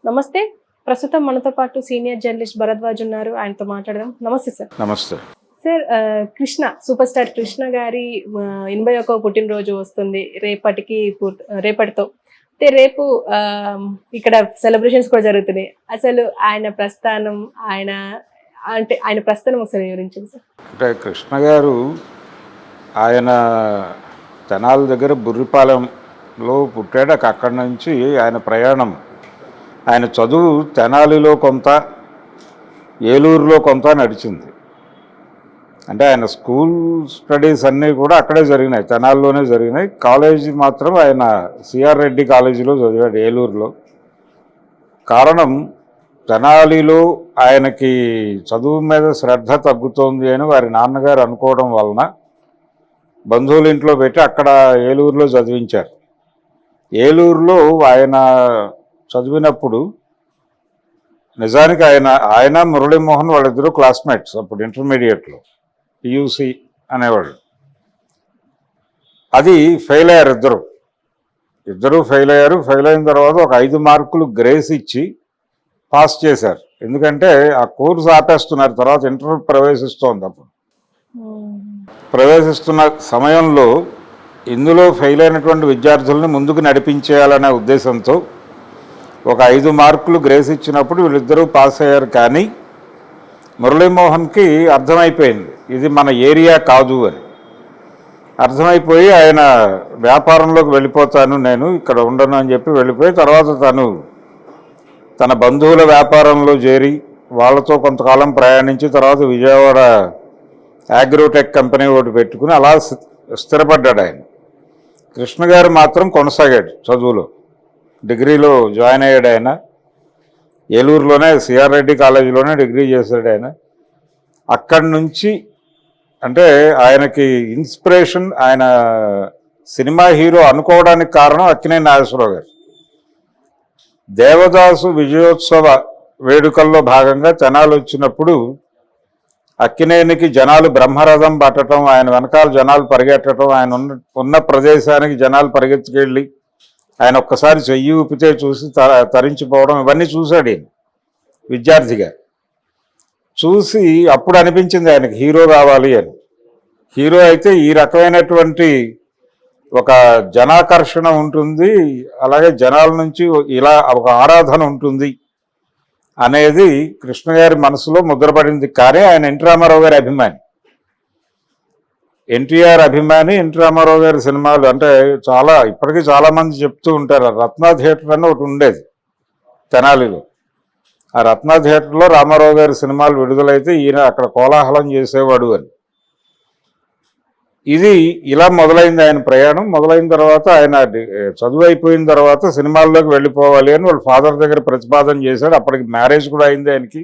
నమస్తే. ప్రస్తుతం మనతో పాటు సీనియర్ జర్నలిస్ట్ భరద్వాజ్ ఉన్నారు. ఆయనతో మాట్లాడదాం. నమస్తే సార్. నమస్తే sir, Krishna super star Krishna గారి 81వ పుట్టినరోజు వస్తుంది రేపటితో. అయితే రేపు ఇక్కడ సెలబ్రేషన్స్ కూడా జరుగుతున్నాయి. అసలు ఆయన ప్రస్థానం ఆయన ప్రస్థానం ఒకసారి వివరించండి సార్. అంటే కృష్ణ గారు ఆయన తెనాల దగ్గర బుర్రిపాలెంలో పుట్టాడు. అక్కడి నుంచి ఆయన ప్రయాణం, ఆయన చదువు తెనాలిలో కొంత, ఏలూరులో కొంత నడిచింది. అంటే ఆయన స్కూల్ స్టడీస్ అన్నీ కూడా అక్కడే జరిగినాయి, తెనాలిలోనే జరిగినాయి. కాలేజీ మాత్రం ఆయన సిఆర్ రెడ్డి కాలేజీలో చదివాడు, ఏలూరులో. కారణం, తెనాలిలో ఆయనకి చదువు మీద శ్రద్ధ తగ్గుతోంది అని వారి నాన్నగారు అనుకోవడం వలన బంధువుల ఇంట్లో పెట్టి అక్కడ ఏలూరులో చదివించారు. ఏలూరులో ఆయన చదివినప్పుడు నిజానికి ఆయన మురళీమోహన్ వాళ్ళిద్దరూ క్లాస్మేట్స్ అప్పుడు ఇంటర్మీడియట్లో, పియూసి అనేవాళ్ళు. అది ఫెయిల్ అయ్యారు, ఇద్దరు ఫెయిల్ అయ్యారు. ఫెయిల్ అయిన తర్వాత ఒక 5 మార్కులు గ్రేస్ ఇచ్చి పాస్ చేశారు. ఎందుకంటే ఆ కోర్సు ఆపేస్తున్నారు, తర్వాత ఇంటర్ ప్రవేశిస్తోంది. అప్పుడు ప్రవేశిస్తున్న సమయంలో ఇందులో ఫెయిల్ అయినటువంటి విద్యార్థులను ముందుకు నడిపించేయాలనే ఉద్దేశంతో ఒక 5 మార్కులు గ్రేస్ ఇచ్చినప్పుడు వీళ్ళిద్దరూ పాస్ అయ్యారు. కానీ మురళీమోహన్కి అర్థమైపోయింది ఇది మన ఏరియా కాదు అని. అర్థమైపోయి ఆయన వ్యాపారంలోకి వెళ్ళిపోతాను, నేను ఇక్కడ ఉండను అని చెప్పి వెళ్ళిపోయి, తర్వాత తన బంధువుల వ్యాపారంలో చేరి వాళ్ళతో కొంతకాలం ప్రయాణించి తర్వాత విజయవాడ అగ్రోటెక్ కంపెనీ ఒకటి పెట్టుకుని అలా స్థిరపడ్డాడు ఆయన. కృష్ణ గారు మాత్రం కొనసాగాడు చదువులో, డిగ్రీలో జాయిన్ అయ్యాడు ఆయన. ఏలూరులోనే సిఆర్ రెడ్డి కాలేజీలోనే డిగ్రీ చేశాడు ఆయన. అక్కడి నుంచి అంటే ఆయనకి ఇన్స్పిరేషన్, ఆయన సినిమా హీరో అనుకోవడానికి కారణం అక్కినేని నాగేశ్వరరావు గారు. దేవదాసు విజయోత్సవ వేడుకల్లో భాగంగా తెనాలి వచ్చినప్పుడు అక్కినేనికి జనాలు బ్రహ్మరథం పట్టడం, ఆయన వెనకాల జనాలు పరిగెట్టడం, ఆయన ఉన్న ప్రదేశానికి జనాలు పరిగెత్తుకెళ్ళి ఆయన ఒక్కసారి చెయ్యి ఊపితే చూసి తరించిపోవడం, ఇవన్నీ చూశాడు ఈయన విద్యార్థిగా. చూసి అప్పుడు అనిపించింది ఆయనకి హీరో కావాలి అని. హీరో అయితే ఈ రకమైనటువంటి ఒక జనాకర్షణ ఉంటుంది, అలాగే జనాల నుంచి ఇలా ఒక ఆరాధన ఉంటుంది అనేది కృష్ణ గారి మనసులో ముద్రపడింది. కానీ ఆయన ఎన్టీ రామారావు గారి అభిమాని, ఎన్టీఆర్ అభిమాని. ఎన్టీ రామారావు గారి సినిమాలు అంటే ఇప్పటికీ చాలామంది చెప్తూ ఉంటారు. రత్న థియేటర్ అని ఒకటి ఉండేది తెనాలిలో. ఆ రత్న థియేటర్లో రామారావు గారి సినిమాలు విడుదలైతే ఈయన అక్కడ కోలాహలం చేసేవాడు అని. ఇది ఇలా మొదలైంది ఆయన ప్రయాణం. మొదలైన తర్వాత ఆయన చదువు అయిపోయిన తర్వాత సినిమాల్లోకి వెళ్ళిపోవాలి అని వాళ్ళ ఫాదర్ దగ్గర ప్రతిపాదన చేశాడు. అప్పటికి మ్యారేజ్ కూడా అయింది ఆయనకి.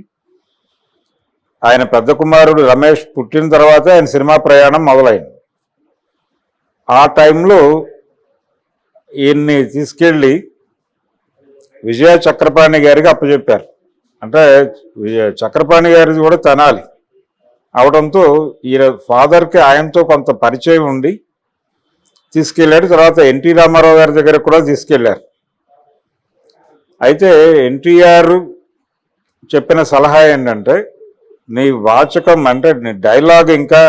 ఆయన పెద్ద కుమారుడు రమేష్ పుట్టిన తర్వాత ఆయన సినిమా ప్రయాణం మొదలైంది. ఆ టైంలో ఈయన్ని తీసుకెళ్ళి విజయ చక్రపాణి గారికి అప్పచెప్పారు. అంటే చక్రపాణి గారిది కూడా తెనాలి అవడంతో ఈయన ఫాదర్కి ఆయనతో కొంత పరిచయం ఉండి తీసుకెళ్ళాడు. తర్వాత ఎన్టీ రామారావు గారి దగ్గర కూడా తీసుకెళ్లారు. అయితే ఎన్టీఆర్ చెప్పిన సలహా ఏంటంటే, నీ వాచకం అంటే నీ డైలాగ్ ఇంకా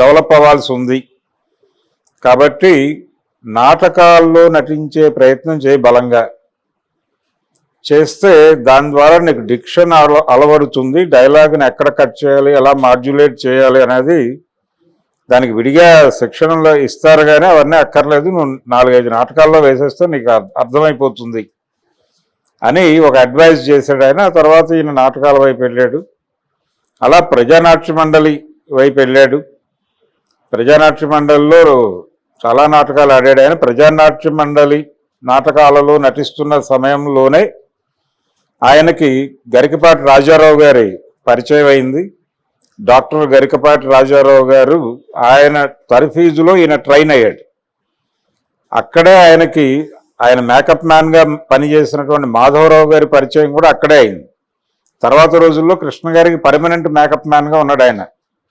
డెవలప్ అవ్వాల్సి ఉంది కాబట్టి నాటకాల్లో నటించే ప్రయత్నం చేయి, బలంగా చేస్తే దాని ద్వారా నీకు డిక్షన్ అలవడుతుంది. డైలాగ్ని ఎక్కడ కట్ చేయాలి, ఎలా మాడ్యులేట్ చేయాలి అనేది దానికి విడిగా శిక్షణలో ఇస్తారు. కానీ అవన్నీ అక్కర్లేదు, నువ్వు 4-5 నాటకాల్లో వేసేస్తే నీకు అర్థమైపోతుంది అని ఒక అడ్వైజ్ చేశాడు ఆయన. ఆ తర్వాత ఈయన నాటకాల వైపు వెళ్ళాడు. అలా ప్రజానాట్య మండలి వైపు వెళ్ళాడు. ప్రజానాట్య మండలిలో చాలా నాటకాలు ఆడాడు ఆయన. ప్రజానాట్య మండలి నాటకాలలో నటిస్తున్న సమయంలోనే ఆయనకి గరికపాటి రాజారావు గారి పరిచయం అయింది. డాక్టర్ గరికపాటి రాజారావు గారు ఆయన తర్ఫీజులో ఈయన ట్రైన్ అయ్యాడు. అక్కడే ఆయన మేకప్ మ్యాన్గా పనిచేసినటువంటి మాధవరావు గారి పరిచయం కూడా అక్కడే అయింది. తర్వాత రోజుల్లో కృష్ణ గారికి పర్మనెంట్ మేకప్ మ్యాన్గా ఉన్నాడు ఆయన,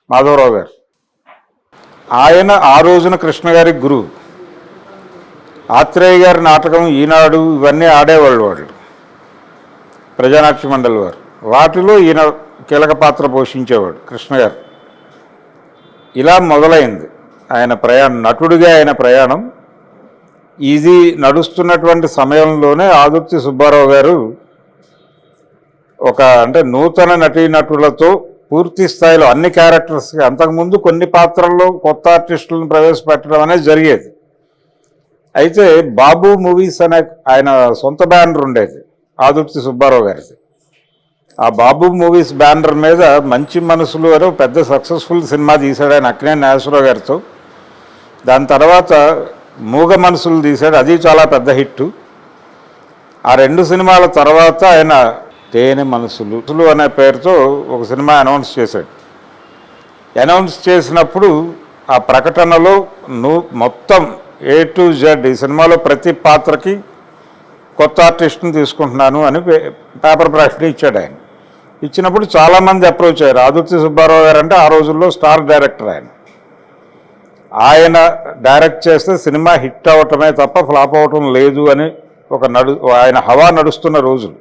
మాధవరావు గారు. ఆయన ఆ రోజున కృష్ణ గారికి గురువు. ఆత్రేయ గారి నాటకం, ఈనాడు, ఇవన్నీ ఆడేవాళ్ళు వాళ్ళు. ప్రజానాట్య మండలి వారు. వాటిలో ఈయన కీలక పాత్ర పోషించేవాడు కృష్ణ గారు. ఇలా మొదలైంది ఆయన ప్రయాణం, నటుడిగా ఆయన ప్రయాణం. ఇది నడుస్తున్నటువంటి సమయంలోనే ఆదుర్తి సుబ్బారావు గారు అంటే నూతన నటీనటులతో పూర్తి స్థాయిలో అన్ని క్యారెక్టర్స్కి, అంతకుముందు కొన్ని పాత్రల్లో కొత్త ఆర్టిస్టులను ప్రవేశపెట్టడం అనేది జరిగేది. అయితే బాబు మూవీస్ అనే ఆయన సొంత బ్యానర్ ఉండేది ఆదుర్తి సుబ్బారావు గారిది. ఆ బాబు మూవీస్ బ్యానర్ మీద మంచి మనసులు అని పెద్ద సక్సెస్ఫుల్ సినిమా తీశాడు ఆయన అక్కినేని నాగేశ్వరరావు గారితో. దాని తర్వాత మూగ మనసులు తీశాడు, అది చాలా పెద్ద హిట్. ఆ 2 సినిమాల తర్వాత ఆయన తేనె మనసులు అనే పేరుతో ఒక సినిమా అనౌన్స్ చేశాడు. అనౌన్స్ చేసినప్పుడు ఆ ప్రకటనలో మొత్తం A to Z ఈ సినిమాలో ప్రతి పాత్రకి కొత్త ఆర్టిస్ట్ని తీసుకుంటున్నాను అని పేపర్ ప్రకటన ఇచ్చాడు ఆయన. ఇచ్చినప్పుడు చాలామంది అప్రోచ్ అయ్యారు. ఆదుర్తి సుబ్బారావు గారు అంటే ఆ రోజుల్లో స్టార్ డైరెక్టర్ ఆయన డైరెక్ట్ చేస్తే సినిమా హిట్ అవ్వటమే తప్ప ఫ్లాప్ అవ్వటం లేదు అని ఆయన హవా నడుస్తున్న రోజులు.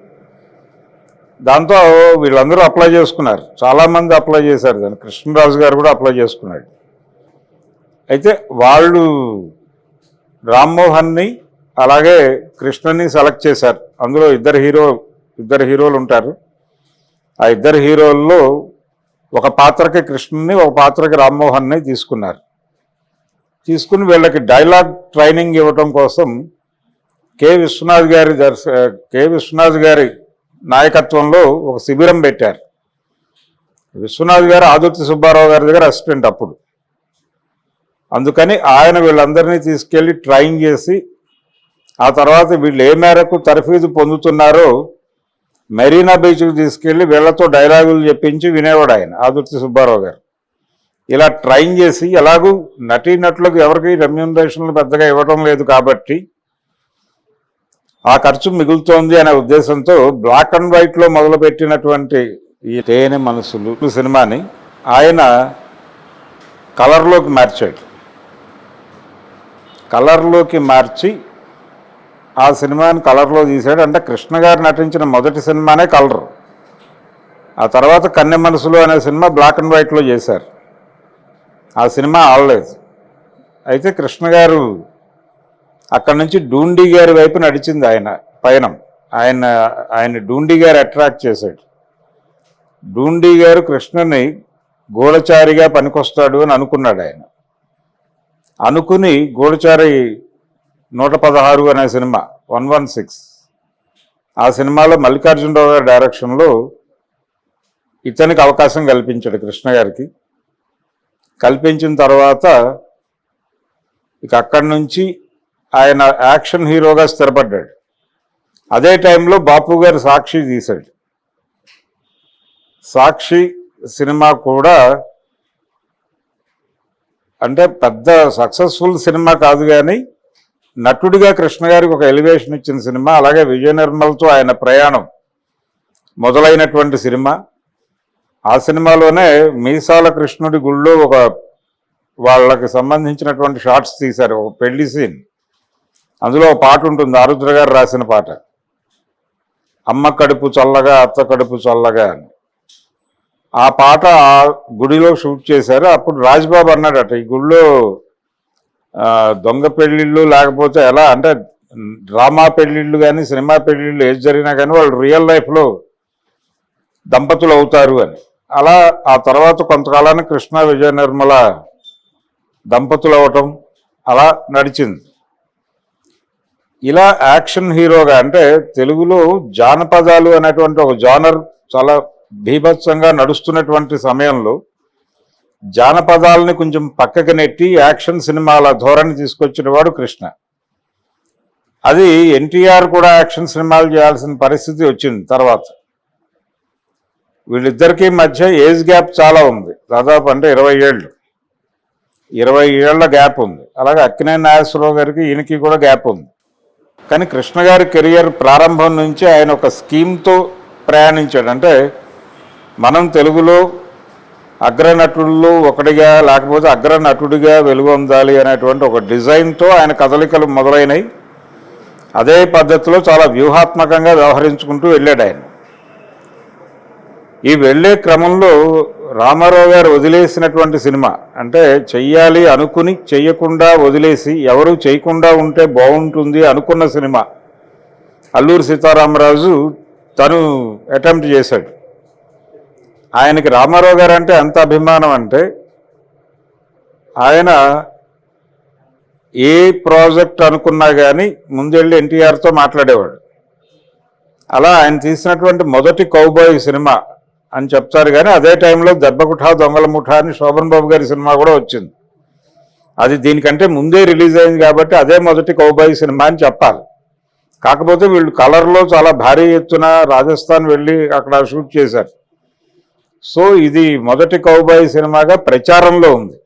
దాంతో వీళ్ళందరూ అప్లై చేసుకున్నారు, చాలామంది అప్లై చేశారు. దాన్ని కృష్ణరాజు గారు కూడా అప్లై చేసుకున్నాడు. అయితే వాళ్ళు రామ్మోహన్ని అలాగే కృష్ణని సెలెక్ట్ చేశారు. అందులో ఇద్దరు హీరోలు ఉంటారు. ఆ ఇద్దరు హీరోల్లో ఒక పాత్రకి కృష్ణని, ఒక పాత్రకి రామ్మోహన్ని తీసుకున్నారు. తీసుకుని వీళ్ళకి డైలాగ్ ట్రైనింగ్ ఇవ్వటం కోసం కె విశ్వనాథ్ గారి నాయకత్వంలో ఒక శిబిరం పెట్టారు. విశ్వనాథ్ గారు ఆదుర్తి సుబ్బారావు గారి దగ్గర అసిస్టెంట్ అప్పుడు. అందుకని ఆయన వీళ్ళందరినీ తీసుకెళ్ళి ట్రైన్ చేసి ఆ తర్వాత వీళ్ళు ఏ మేరకు తర్ఫీదు పొందుతున్నారో మెరీనా బీచ్కి తీసుకెళ్ళి వీళ్లతో డైలాగులు చెప్పించి వినేవాడు ఆయన ఆదుర్తి సుబ్బారావు గారు. ఇలా ట్రైన్ చేసి, ఎలాగూ నటీనటులకు ఎవరికి రెమ్యూనరేషన్లు పెద్దగా ఇవ్వడం లేదు కాబట్టి ఆ ఖర్చు మిగులుతోంది అనే ఉద్దేశంతో బ్లాక్ అండ్ వైట్లో మొదలుపెట్టినటువంటి ఈ తేనె మనసులు సినిమాని ఆయన కలర్లోకి మార్చాడు. కలర్లోకి మార్చి ఆ సినిమాని కలర్లో తీశాడు. అంటే కృష్ణ గారు నటించిన మొదటి సినిమానే కలర్. ఆ తర్వాత కన్నె మనసులు అనే సినిమా బ్లాక్ అండ్ వైట్లో చేశారు. ఆ సినిమా ఆడలేదు. అయితే కృష్ణ గారు అక్కడి నుంచి డూండి గారి వైపు నడిచింది ఆయన పయనం. ఆయన డూండి గారు అట్రాక్ట్ చేశాడు. డూండి గారు కృష్ణని గూఢచారిగా పనికొస్తాడు అని అనుకున్నాడు ఆయన. అనుకుని గూఢచారి 116 అనే సినిమా 116 ఆ సినిమాలో మల్లికార్జునరావు గారి డైరెక్షన్లో ఇతనికి అవకాశం కల్పించాడు కృష్ణ గారికి. కల్పించిన తర్వాత ఇక అక్కడి నుంచి ఆయన యాక్షన్ హీరోగా స్థిరపడ్డాడు. అదే టైంలో బాపు గారు సాక్షి తీశాడు. సాక్షి సినిమా కూడా అంటే పెద్ద సక్సెస్ఫుల్ సినిమా కాదు, కానీ నటుడిగా కృష్ణ గారికి ఒక ఎలివేషన్ ఇచ్చిన సినిమా. అలాగే విజయ నిర్మల్తో ఆయన ప్రయాణం మొదలైనటువంటి సినిమా. ఆ సినిమాలోనే మీసాల కృష్ణుడి గుళ్ళో వాళ్ళకి సంబంధించినటువంటి షార్ట్స్ తీశారు, ఒక పెళ్లి సీన్. అందులో ఒక పాట ఉంటుంది, ఆరుద్ర గారు రాసిన పాట, అమ్మ కడుపు చల్లగా అత్త కడుపు చల్లగా అని. ఆ పాట ఆ గుడిలో షూట్ చేశారు. అప్పుడు రాజ్బాబు అన్నాడట, ఈ గుడిలో దొంగ పెళ్ళిళ్ళు లేకపోతే ఎలా అంటే డ్రామా పెళ్ళిళ్ళు కానీ సినిమా పెళ్ళిళ్ళు ఏది జరిగినా కానీ వాళ్ళు రియల్ లైఫ్లో దంపతులు అవుతారు అని. అలా ఆ తర్వాత కొంతకాలానికి కృష్ణ విజయ నిర్మల దంపతులు అవటం అలా నడిచింది. ఇలా యాక్షన్ హీరోగా అంటే తెలుగులో జానపదాలు అనేటువంటి ఒక జానర్ చాలా బీభత్సంగా నడుస్తున్నటువంటి సమయంలో జానపదాలని కొంచెం పక్కకి నెట్టి యాక్షన్ సినిమాల ధోరణి తీసుకొచ్చిన వాడు కృష్ణ. అది ఎన్టీఆర్ కూడా యాక్షన్ సినిమాలు చేయాల్సిన పరిస్థితి వచ్చింది తర్వాత. వీళ్ళిద్దరికీ మధ్య ఏజ్ గ్యాప్ చాలా ఉంది, దాదాపు అంటే 20 ఏళ్ల గ్యాప్ ఉంది. అలాగే అక్కినేని నాగేశ్వరరావు గారికి ఈయనకి కూడా గ్యాప్ ఉంది. కానీ కృష్ణ గారి కెరియర్ ప్రారంభం నుంచి ఆయన ఒక స్కీమ్తో ప్రయాణించాడు. అంటే మనం తెలుగులో అగ్రనటుల్లో ఒకటిగా లేకపోతే అగ్రనటుడిగా వెలుగొందాలి అనేటువంటి ఒక డిజైన్తో ఆయన కదలికలు మొదలైనవి. అదే పద్ధతిలో చాలా వ్యూహాత్మకంగా వ్యవహరించుకుంటూ వెళ్ళాడు ఆయన. ఈ వెళ్ళే క్రమంలో రామారావు గారు వదిలేసినటువంటి సినిమా, అంటే చెయ్యాలి అనుకుని చెయ్యకుండా వదిలేసి ఎవరు చేయకుండా ఉంటే బాగుంటుంది అనుకున్న సినిమా అల్లూరి సీతారామరాజు తను అటెంప్ట్ చేశాడు. ఆయనకి రామారావు గారు అంటే ఎంత అభిమానం అంటే ఆయన ఏ ప్రాజెక్ట్ అనుకున్నా కానీ ముందెళ్ళి ఎన్టీఆర్తో మాట్లాడేవాడు. అలా ఆయన తీసినటువంటి మొదటి కౌబాయ్ సినిమా అని చెప్తారు, కానీ అదే టైంలో దెబ్బకుఠా దొంగల ముఠా అని శోభన్ బాబు గారి సినిమా కూడా వచ్చింది. అది దీనికంటే ముందే రిలీజ్ అయింది కాబట్టి అదే మొదటి కౌబాయ్ సినిమా అని చెప్పాలి. కాకపోతే వీళ్ళు కలర్లో చాలా భారీ ఎత్తున రాజస్థాన్ వెళ్ళి అక్కడ షూట్ చేశారు. సో ఇది మొదటి కౌబాయ్ సినిమాగా ప్రచారంలో ఉంది.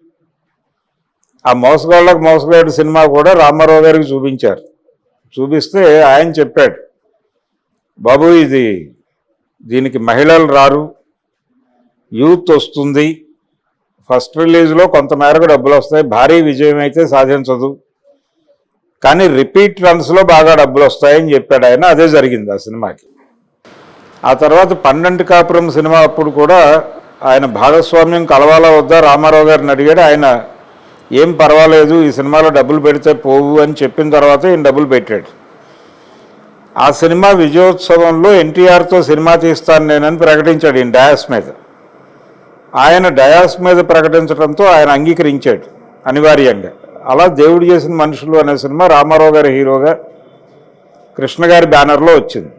ఆ మోసగాళ్ళకు మోసగాడు సినిమా కూడా రామారావు గారికి చూపించారు. చూపిస్తే ఆయన చెప్పాడు, బాబు దీనికి మహిళలు రారు, యూత్ వస్తుంది, ఫస్ట్ రిలీజ్లో కొంతమేరకు డబ్బులు వస్తాయి, భారీ విజయం అయితే సాధించదు, కానీ రిపీట్ రన్స్లో బాగా డబ్బులు వస్తాయని చెప్పాడు ఆయన. అదే జరిగింది ఆ సినిమాకి. ఆ తర్వాత 12 కాపురం సినిమా అప్పుడు కూడా ఆయన భాగస్వామ్యం కలవాలా వద్దా రామారావు గారిని అడిగాడు. ఆయన ఏం పర్వాలేదు, ఈ సినిమాలో డబ్బులు పెడితే పోవు అని చెప్పిన తర్వాత ఈయన డబ్బులు పెట్టాడు. ఆ సినిమా విజయోత్సవంలో ఎన్టీఆర్తో సినిమా తీస్తాను నేనని ప్రకటించాడు ఈయన డయాస్ మీద. ఆయన డయాస్ మీద ప్రకటించడంతో ఆయన అంగీకరించాడు అనివార్యంగా. అలా దేవుడు చేసిన మనుషులు అనే సినిమా రామారావు గారి హీరోగా కృష్ణ గారి బ్యానర్లో వచ్చింది.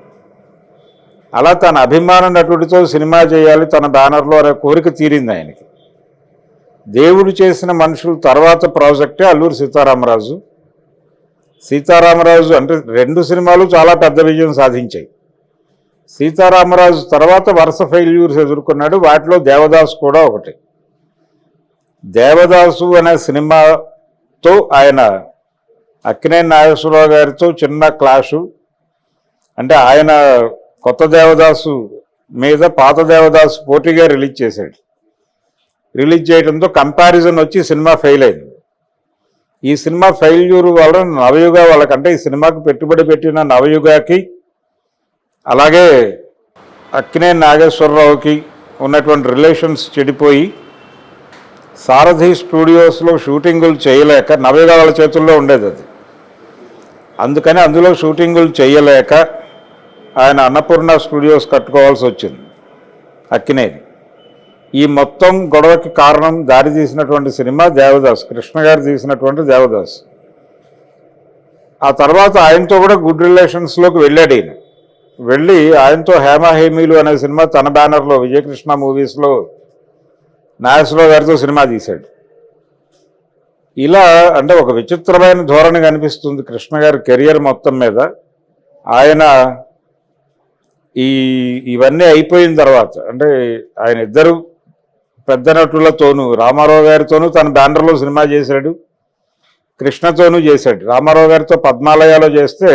అలా తన అభిమాన నటుడితో సినిమా చేయాలి తన బ్యానర్లో అనే కోరిక తీరింది ఆయనకి. దేవుడు చేసిన మనుషులు తర్వాత ప్రాజెక్టే అల్లూరి సీతారామరాజు. సీతారామరాజు అంటే 2 సినిమాలు చాలా పెద్ద విజయం సాధించాయి. సీతారామరాజు తర్వాత వరుస ఫెయిల్యూర్స్ ఎదుర్కొన్నాడు. వాటిలో దేవదాసు కూడా ఒకటి. దేవదాసు అనే సినిమాతో ఆయన అక్కినేని నాగేశ్వరరావు గారితో చిన్న క్లాషు. అంటే ఆయన కొత్త దేవదాసు మీద పాత దేవదాసు పోటీగా రిలీజ్ చేశాడు. రిలీజ్ చేయడంతో కంపారిజన్ వచ్చి సినిమా ఫెయిల్ అయింది. ఈ సినిమా ఫెయిల్యూర్ వల్ల నవయుగ వాళ్ళకంటే ఈ సినిమాకి పెట్టుబడి పెట్టిన నవయుగకి అలాగే అక్కినేని నాగేశ్వరరావుకి ఉన్నటువంటి రిలేషన్స్ చెడిపోయి సారథి స్టూడియోస్లో షూటింగులు చేయలేక, నవయుగ వాళ్ళ చేతుల్లో ఉండేది అది, అందుకని అందులో షూటింగులు చేయలేక ఆయన అన్నపూర్ణ స్టూడియోస్ కట్టుకోవాల్సి వచ్చింది అక్కినేని. ఈ మొత్తం గొడవకి కారణం దారి తీసినటువంటి సినిమా దేవదాస్, కృష్ణ గారు తీసినటువంటి దేవదాస్. ఆ తర్వాత ఆయనతో కూడా గుడ్ రిలేషన్స్లోకి వెళ్ళాడు ఈయన. వెళ్ళి ఆయనతో హేమాహేమీలు అనే సినిమా తన బ్యానర్లో విజయకృష్ణ మూవీస్లో నాగేశ్వరరావు గారితో సినిమా తీశాడు. ఇలా అంటే ఒక విచిత్రమైన ధోరణి కనిపిస్తుంది కృష్ణ గారి కెరియర్ మొత్తం మీద. ఆయన ఇవన్నీ అయిపోయిన తర్వాత అంటే ఆయన ఇద్దరు పెద్ద నటులతోనూ రామారావు గారితోనూ తన బ్యానర్లో సినిమా చేశాడు, కృష్ణతోనూ చేశాడు. రామారావు గారితో పద్మాలయాలో చేస్తే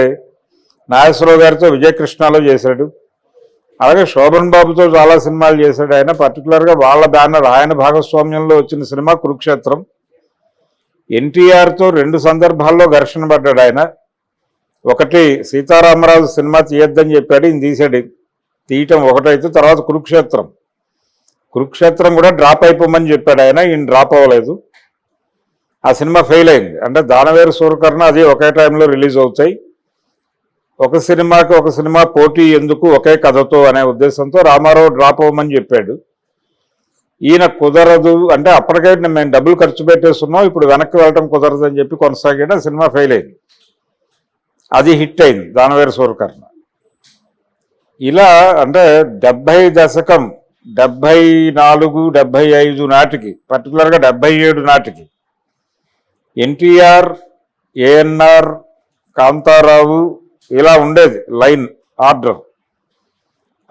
నాగేశ్వరరావు గారితో విజయకృష్ణలో చేశాడు. అలాగే శోభన్ బాబుతో చాలా సినిమాలు చేశాడు ఆయన. పర్టికులర్గా వాళ్ళ బ్యానర్ ఆయన భాగస్వామ్యంలో వచ్చిన సినిమా కురుక్షేత్రం. ఎన్టీఆర్తో 2 సందర్భాల్లో ఘర్షణ పడ్డాడు ఆయన. ఒకటి సీతారామరాజు సినిమా తీయొద్దని చెప్పాడు, ఈయన తీసాడు. తీయటం ఒకటైతే తర్వాత కురుక్షేత్రం కూడా డ్రాప్ అయిపోమని చెప్పాడు ఆయన, ఈయన డ్రాప్ అవ్వలేదు. ఆ సినిమా ఫెయిల్ అయింది. అంటే దానవేరు సూరకర్ణ అది ఒకే టైంలో రిలీజ్ అవుతాయి. ఒక సినిమాకి ఒక సినిమా పోటీ ఎందుకు ఒకే కథతో అనే ఉద్దేశంతో రామారావు డ్రాప్ అవ్వమని చెప్పాడు. ఈయన కుదరదు అంటే అప్పటికే మేము డబ్బులు ఖర్చు పెట్టేస్తున్నాం, ఇప్పుడు వెనక్కి వెళ్ళటం కుదరదు అని చెప్పి కొనసాగాడు. ఆ సినిమా ఫెయిల్ అయింది. అది హిట్ అయింది దానవేరు సూరకర్ణ. ఇలా అంటే 70 దశకం 74, 75 నాటికి, పర్టికులర్గా 77 నాటికి ఎన్టీఆర్, ఏఎన్ఆర్, కాంతారావు ఇలా ఉండేది లైన్ ఆర్డర్.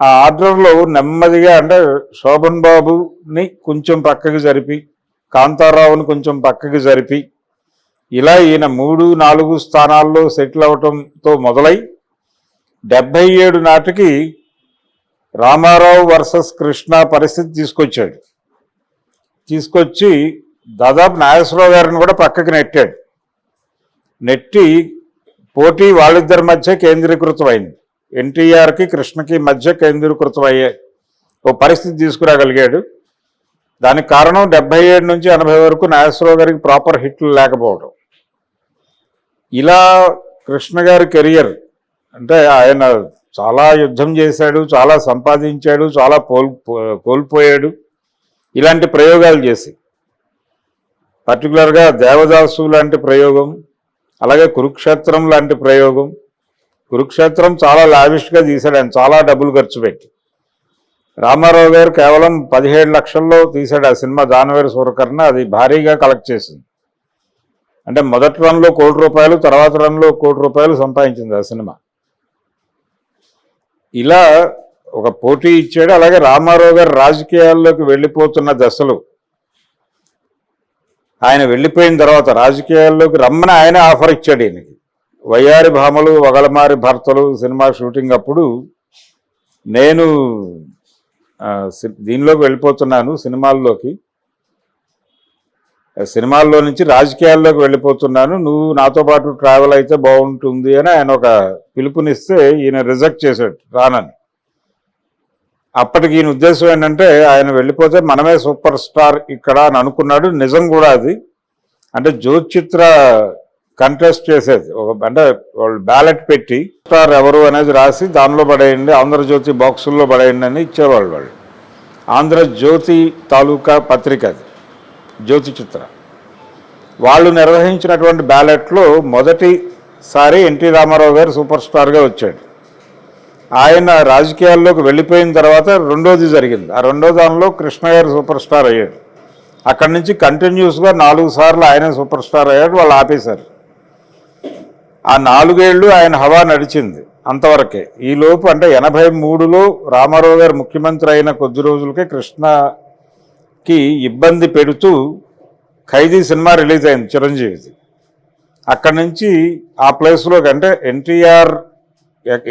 ఆ ఆర్డర్లో నెమ్మదిగా అంటే శోభన్ బాబుని కొంచెం పక్కకి జరిపి, కాంతారావుని కొంచెం పక్కకి జరిపి, ఇలా ఈయన 3, 4 స్థానాల్లో సెటిల్ అవటంతో మొదలై 77 నాటికి రామారావు వర్సెస్ కృష్ణ పరిస్థితి తీసుకొచ్చి దాదాపు నాగేశ్వరరావు గారిని కూడా పక్కకి నెట్టి పోటీ వాళ్ళిద్దరి మధ్య కేంద్రీకృతం అయింది. ఎన్టీఆర్కి కృష్ణకి మధ్య కేంద్రీకృతం అయ్యే ఓ పరిస్థితి తీసుకురాగలిగాడు. దానికి కారణం 77 నుంచి 80 వరకు నాగేశ్వరరావు గారికి ప్రాపర్ హిట్లు లేకపోవడం. ఇలా కృష్ణ గారి కెరియర్ అంటే ఆయన చాలా యుద్ధం చేశాడు, చాలా సంపాదించాడు, చాలా కోల్పోయాడు. ఇలాంటి ప్రయోగాలు చేసి పర్టికులర్గా దేవదాసు లాంటి ప్రయోగం, అలాగే కురుక్షేత్రం లాంటి ప్రయోగం. కురుక్షేత్రం చాలా లావిష్గా తీశాడు ఆయన, చాలా డబ్బులు ఖర్చు పెట్టి. రామారావు గారు కేవలం 17 లక్షల్లో తీశాడు ఆ సినిమా దానవేరు సూరకర్ణ. అది భారీగా కలెక్ట్ చేసింది. అంటే మొదటి రన్లో ₹1 కోటి, తర్వాత రన్లో ₹1 కోటి సంపాదించింది ఆ సినిమా. ఇలా ఒక పోటీ ఇచ్చాడు. అలాగే రామారావు గారు రాజకీయాల్లోకి వెళ్ళిపోతున్న దశలో, ఆయన వెళ్ళిపోయిన తర్వాత రాజకీయాల్లోకి రమ్మని ఆయన ఆఫర్ ఇచ్చాడు ఈయనకి. వయ్యారి భామలు వగలమారి భర్తలు సినిమా షూటింగ్ అప్పుడు నేను దీనిలోకి వెళ్ళిపోతున్నాను, సినిమాల్లో నుంచి రాజకీయాల్లోకి వెళ్ళిపోతున్నాను, నువ్వు నాతో పాటు ట్రావెల్ అయితే బాగుంటుంది అని ఆయన ఒక పిలుపునిస్తే ఈయన రిజెక్ట్ చేశాడు రానని. అప్పటికి ఈయన ఉద్దేశం ఏంటంటే ఆయన వెళ్ళిపోతే మనమే సూపర్ స్టార్ ఇక్కడ అని అనుకున్నాడు. నిజం కూడా అది. అంటే జ్యోతిచిత్ర కంటెస్ట్ చేసేది అంటే వాళ్ళు బ్యాలెట్ పెట్టి స్టార్ ఎవరు అనేది రాసి దానిలో పడేయండి, ఆంధ్రజ్యోతి బాక్సుల్లో పడేయండి అని ఇచ్చేవాళ్ళు వాళ్ళు. ఆంధ్రజ్యోతి తాలూకా పత్రిక అది, జ్యోతిచిత్ర. వాళ్ళు నిర్వహించినటువంటి బ్యాలెట్లో మొదటిసారి ఎన్టీ రామారావు గారు సూపర్ స్టార్గా వచ్చాడు. ఆయన రాజకీయాల్లోకి వెళ్ళిపోయిన తర్వాత రెండోది జరిగింది. ఆ రెండో దానిలో కృష్ణ గారు సూపర్ స్టార్ అయ్యాడు. అక్కడి నుంచి కంటిన్యూస్గా 4 సార్లు ఆయనే సూపర్ స్టార్ అయ్యాడు. వాళ్ళు ఆపేశారు. ఆ 4 ఏళ్ళు ఆయన హవా నడిచింది అంతవరకే. ఈలోపు అంటే 83లో రామారావు గారు ముఖ్యమంత్రి అయిన కొద్ది రోజులకే కృష్ణకి ఇబ్బంది పెడుతూ ఖైదీ సినిమా రిలీజ్ అయింది చిరంజీవిది. అక్కడి నుంచి ఆ ప్లేస్లోకి అంటే ఎన్టీఆర్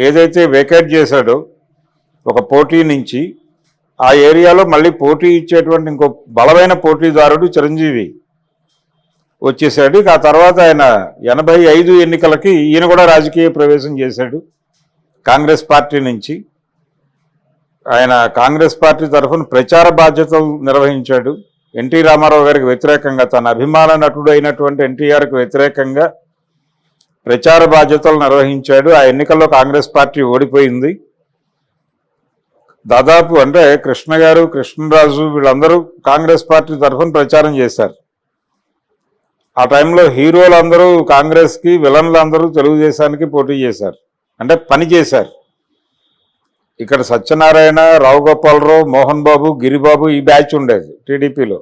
ఏదైతే వేకేట్ చేశాడో ఒక పోటీ నుంచి ఆ ఏరియాలో మళ్ళీ పోటీ ఇచ్చేటువంటి ఇంకో బలమైన పోటీదారుడు చిరంజీవి వచ్చేసాడు. ఆ తర్వాత ఆయన 85 ఎన్నికలకి ఈయన కూడా రాజకీయ ప్రవేశం చేశాడు కాంగ్రెస్ పార్టీ నుంచి. ఆయన కాంగ్రెస్ పార్టీ తరఫున ప్రచార బాధ్యతలు నిర్వహించాడు. ఎన్టీ రామారావు గారికి వ్యతిరేకంగా, తన అభిమాన నటుడు అయినటువంటి ఎన్టీఆర్కి వ్యతిరేకంగా ప్రచార బాధ్యతలు నిర్వహించాడు. ఆ ఎన్నికల్లో కాంగ్రెస్ పార్టీ ఓడిపోయింది. దాదాపు అంటే కృష్ణ గారు, కృష్ణరాజు వీళ్ళందరూ కాంగ్రెస్ పార్టీ తరఫున ప్రచారం చేశారు. ఆ టైంలో హీరోలందరూ కాంగ్రెస్కి, విలన్లందరూ తెలుగుదేశానికి పోటీ చేశారు, అంటే పని చేశారు. ఇక్కడ సత్యనారాయణ, రావు గోపాలరావు, మోహన్ బాబు, గిరిబాబు ఈ బ్యాచ్ ఉండేది టీడీపీలో.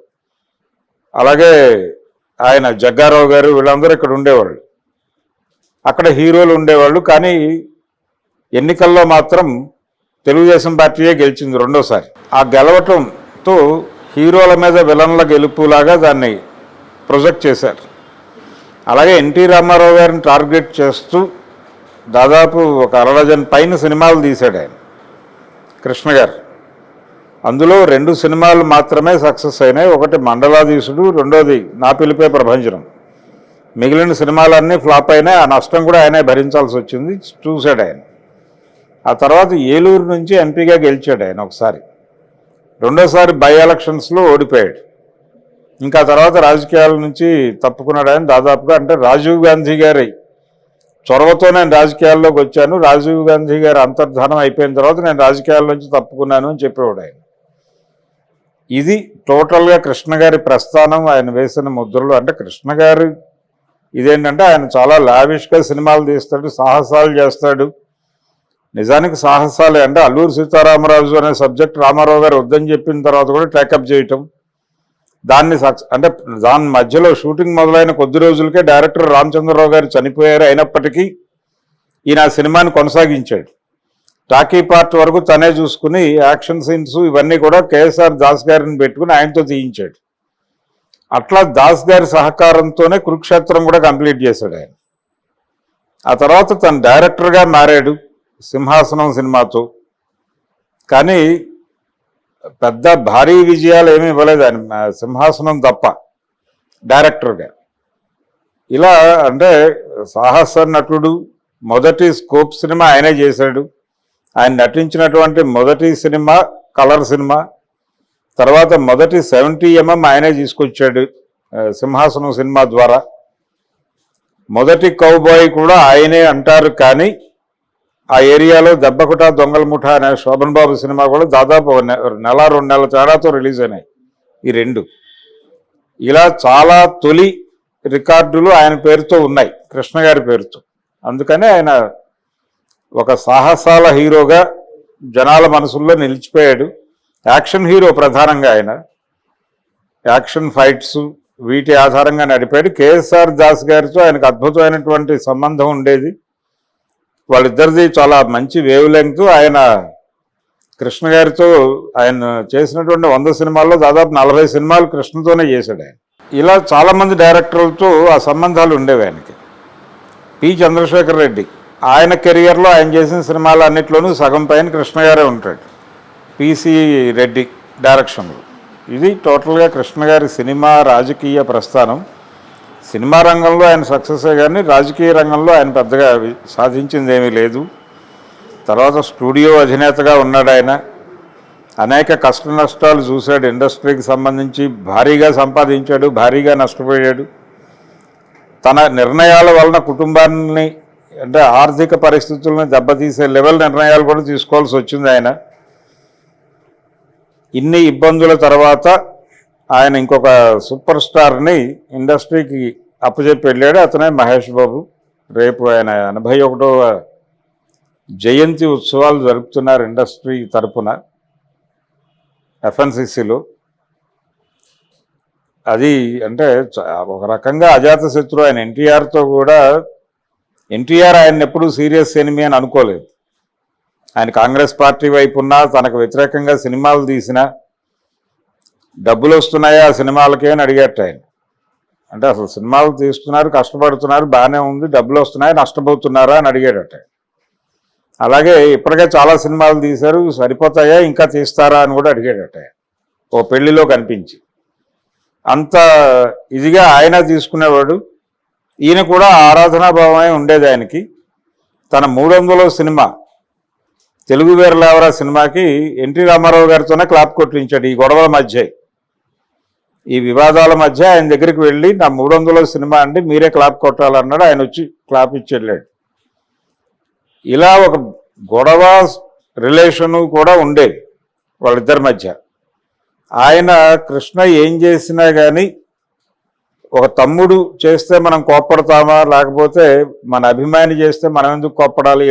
అలాగే ఆయన జగ్గారావు గారు వీళ్ళందరూ ఇక్కడ ఉండేవాళ్ళు. అక్కడ హీరోలు ఉండేవాళ్ళు. కానీ ఎన్నికల్లో మాత్రం తెలుగుదేశం పార్టీయే గెలిచింది రెండోసారి. ఆ గెలవటంతో హీరోల మీద విలన్ల గెలుపులాగా దాన్ని ప్రొజెక్ట్ చేశారు. అలాగే ఎన్టీ రామారావు గారిని టార్గెట్ చేస్తూ దాదాపు ఒక 60 పైన సినిమాలు తీశాడు ఆయన కృష్ణ గారు. అందులో 2 సినిమాలు మాత్రమే సక్సెస్ అయినాయి. ఒకటి మండలాధీశుడు, రెండోది నా పిలిపే ప్రభంజనం. మిగిలిన సినిమాలన్నీ ఫ్లాప్ అయినాయి. ఆ నష్టం కూడా ఆయనే భరించాల్సి వచ్చింది. చూశాడు ఆయన. ఆ తర్వాత ఏలూరు నుంచి ఎంపీగా గెలిచాడు ఆయన ఒకసారి. రెండోసారి బై ఎలక్షన్స్లో ఓడిపోయాడు. ఇంకా తర్వాత రాజకీయాల నుంచి తప్పుకున్నాడు ఆయన దాదాపుగా. అంటే రాజీవ్ గాంధీ గారి చొరవతో నేను రాజకీయాల్లోకి వచ్చాను, రాజీవ్ గాంధీ గారి అంతర్ధానం అయిపోయిన తర్వాత నేను రాజకీయాల నుంచి తప్పుకున్నాను అని చెప్పేవాడు ఆయన. ఇది టోటల్గా కృష్ణ గారి ప్రస్థానం, ఆయన వేసిన ముద్రలు. అంటే కృష్ణ గారు ఇదేంటంటే ఆయన చాలా లావిష్గా సినిమాలు తీస్తాడు, సాహసాలు చేస్తాడు. నిజానికి సాహసాలే. అంటే అల్లూరి సీతారామరాజు అనే సబ్జెక్ట్ రామారావు గారు వద్దని చెప్పిన తర్వాత కూడా టేకప్ చేయటం, దాన్ని అంటే దాని మధ్యలో షూటింగ్ మొదలైన కొద్ది రోజులకే డైరెక్టర్ రామచంద్రరావు గారు చనిపోయారు. అయినప్పటికీ ఈయన ఆ సినిమాని కొనసాగించాడు. టాకీ పార్ట్ వరకు తనే చూసుకుని యాక్షన్ సీన్స్ ఇవన్నీ కూడా కేఎస్ఆర్ దాస్ గారిని పెట్టుకుని ఆయనతో తీయించాడు. అట్లా దాస్ గారి సహకారంతోనే కురుక్షేత్రం కూడా కంప్లీట్ చేశాడు ఆయన. ఆ తర్వాత తను డైరెక్టర్గా మారాడు సింహాసనం సినిమాతో. కానీ పెద్ద భారీ విజయాలు ఏమీ ఇవ్వలేదు ఆయన సింహాసనం తప్ప డైరెక్టర్గా. ఇలా అంటే సాహస నటుడు. మొదటి స్కోప్ సినిమా ఆయనే చేశాడు. ఆయన నటించినటువంటి మొదటి సినిమా కలర్ సినిమా, తర్వాత మొదటి 70mm ఆయనే తీసుకొచ్చాడు సింహాసనం సినిమా ద్వారా. మొదటి కౌబాయ్ కూడా ఆయనే అంటారు, కానీ ఆ ఏరియాలో దెబ్బకుట దొంగల ముఠ అనే శోభన్ బాబు సినిమా కూడా దాదాపు నెల 2 నెలల తేడాతో రిలీజ్ అయినాయి ఈ రెండు. ఇలా చాలా తొలి రికార్డులు ఆయన పేరుతో ఉన్నాయి, కృష్ణ గారి పేరుతో. అందుకనే ఆయన ఒక సాహసాల హీరోగా జనాల మనసుల్లో నిలిచిపోయాడు. యాక్షన్ హీరో ప్రధానంగా, ఆయన యాక్షన్ ఫైట్స్ వీటి ఆధారంగా నడిపాడు. కేఎస్ఆర్ దాస్ గారితో ఆయనకు అద్భుతమైనటువంటి సంబంధం ఉండేది. వాళ్ళిద్దరిది చాలా మంచి వేవ్ లెంగ్త్. ఆయన కృష్ణ గారితో ఆయన చేసినటువంటి 100 సినిమాల్లో దాదాపు 40 సినిమాలు కృష్ణతోనే చేశాడు ఆయన. ఇలా చాలామంది డైరెక్టర్లతో ఆ సంబంధాలు ఉండేవి ఆయనకి. పి చంద్రశేఖర్ రెడ్డి ఆయన కెరియర్లో ఆయన చేసిన సినిమాలు అన్నిట్లోనూ సగం పైన కృష్ణ గారే ఉంటాడు. పిసి రెడ్డి డైరెక్షన్లో. ఇది టోటల్గా కృష్ణ గారి సినిమా రాజకీయ ప్రస్థానం. సినిమా రంగంలో ఆయన సక్సెసే కానీ రాజకీయ రంగంలో ఆయన పెద్దగా సాధించింది ఏమీ లేదు. తర్వాత స్టూడియో అధినేతగా ఉన్నాడు ఆయన. అనేక కష్ట నష్టాలు చూశాడు. ఇండస్ట్రీకి సంబంధించి భారీగా సంపాదించాడు, భారీగా నష్టపోయాడు. తన నిర్ణయాల వలన కుటుంబాన్ని, అంటే ఆర్థిక పరిస్థితులను దెబ్బతీసే లెవెల్ నిర్ణయాలు కూడా తీసుకోవాల్సి వచ్చింది ఆయన. ఇన్ని ఇబ్బందుల తర్వాత ఆయన ఇంకొక సూపర్ స్టార్ని ఇండస్ట్రీకి అప్పచెప్పి వెళ్ళాడు. అతనే మహేష్ బాబు. రేపు ఆయన 81వ జయంతి ఉత్సవాలు జరుపుతున్నారు ఇండస్ట్రీ తరపున ఎఫ్ఎన్సిసిలో. అది అంటే ఒక రకంగా అజాతశత్రు ఆయన. ఎన్టీఆర్తో కూడా, ఎన్టీఆర్ ఆయన ఎప్పుడూ సీరియస్ ఎనిమి అని అనుకోలేదు. ఆయన కాంగ్రెస్ పార్టీ వైపు ఉన్నా, తనకు వ్యతిరేకంగా సినిమాలు తీసినా డబ్బులు వస్తున్నాయా ఆ సినిమాలకే అని అడిగేట ఆయన. అంటే అసలు సినిమాలు తీస్తున్నారు, కష్టపడుతున్నారు, బాగానే ఉంది, డబ్బులు వస్తున్నాయి, నష్టపోతున్నారా అని అడిగాడట. అలాగే ఇప్పటికే చాలా సినిమాలు తీశారు, సరిపోతాయా ఇంకా తీస్తారా అని కూడా అడిగాడట ఓ పెళ్లిలో కనిపించి. అంత ఇదిగా ఆయన తీసుకునేవాడు. ఈయన కూడా ఆరాధనాభావమే ఉండేది ఆయనకి. తన 300వ సినిమా తెలుగు వీరలేవరా సినిమాకి ఎన్టీ రామారావు గారితోనే క్లాప్ కొట్టించాడు. ఈ గొడవల మధ్య, ఈ వివాదాల మధ్య ఆయన దగ్గరికి వెళ్ళి, నా 300వ సినిమా అండి, మీరే క్లాప్ కొట్టాలన్నాడు. ఆయన వచ్చి క్లాప్ ఇచ్చి వెళ్ళాడు. ఇలా ఒక గొడవ రిలేషను కూడా ఉండేది వాళ్ళిద్దరి మధ్య. ఆయన కృష్ణ ఏం చేసినా కానీ ఒక తమ్ముడు చేస్తే మనం కోప్పడతామా, లేకపోతే మన అభిమాని చేస్తే మనం ఎందుకు కోప్పడాలి,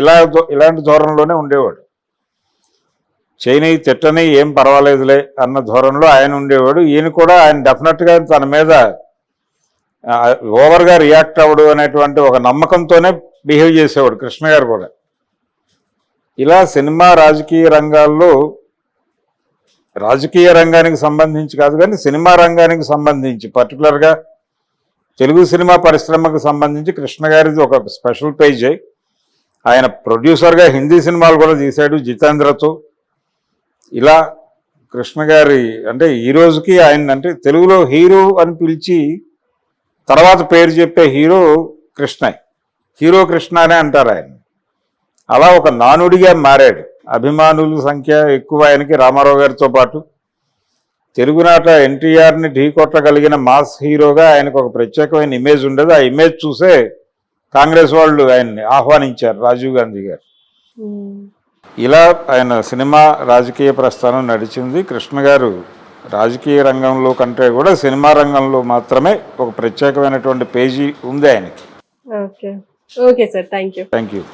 ఇలాంటి ధోరణిలోనే ఉండేవాడు. చేయని తిట్టని ఏం పర్వాలేదులే అన్న ధోరణిలో ఆయన ఉండేవాడు. ఈయన కూడా ఆయన డెఫినెట్గా తన మీద ఓవర్గా రియాక్ట్ అవ్వడు అనేటువంటి ఒక నమ్మకంతోనే బిహేవ్ చేసేవాడు కృష్ణ గారు కూడా. ఇలా సినిమా రాజకీయ రంగాల్లో, రాజకీయ రంగానికి సంబంధించి కాదు కానీ సినిమా రంగానికి సంబంధించి, పర్టికులర్గా తెలుగు సినిమా పరిశ్రమకు సంబంధించి కృష్ణ గారిది ఒక స్పెషల్ పేజ్. ఆయన ప్రొడ్యూసర్గా హిందీ సినిమాలు కూడా తీశాడు జితేంద్రతో. ఇలా కృష్ణ గారి అంటే ఈ రోజుకి ఆయన అంటే తెలుగులో హీరో అని పిలిచి తర్వాత పేరు చెప్పే హీరో కృష్ణ, హీరో కృష్ణ అనే అంటారు ఆయన. అలా ఒక నానుడిగా మారాడు. అభిమానుల సంఖ్య ఎక్కువ ఆయనకి రామారావు గారితో పాటు. తెలుగునాట ఎన్టీఆర్ని ఢీకొట్టగలిగిన మాస్ హీరోగా ఆయనకు ఒక ప్రత్యేకమైన ఇమేజ్ ఉండేది. ఆ ఇమేజ్ చూసే కాంగ్రెస్ వాళ్ళు ఆయన్ని ఆహ్వానించారు, రాజీవ్ గాంధీ గారు. ఇలా ఆయన సినిమా రాజకీయ ప్రస్థానం నడిచింది. కృష్ణ గారు రాజకీయ రంగంలో కంటే కూడా సినిమా రంగంలో మాత్రమే ఒక ప్రత్యేకమైనటువంటి పేజీ ఉంది ఆయనకి. Okay okay sir, thank you. Thank you.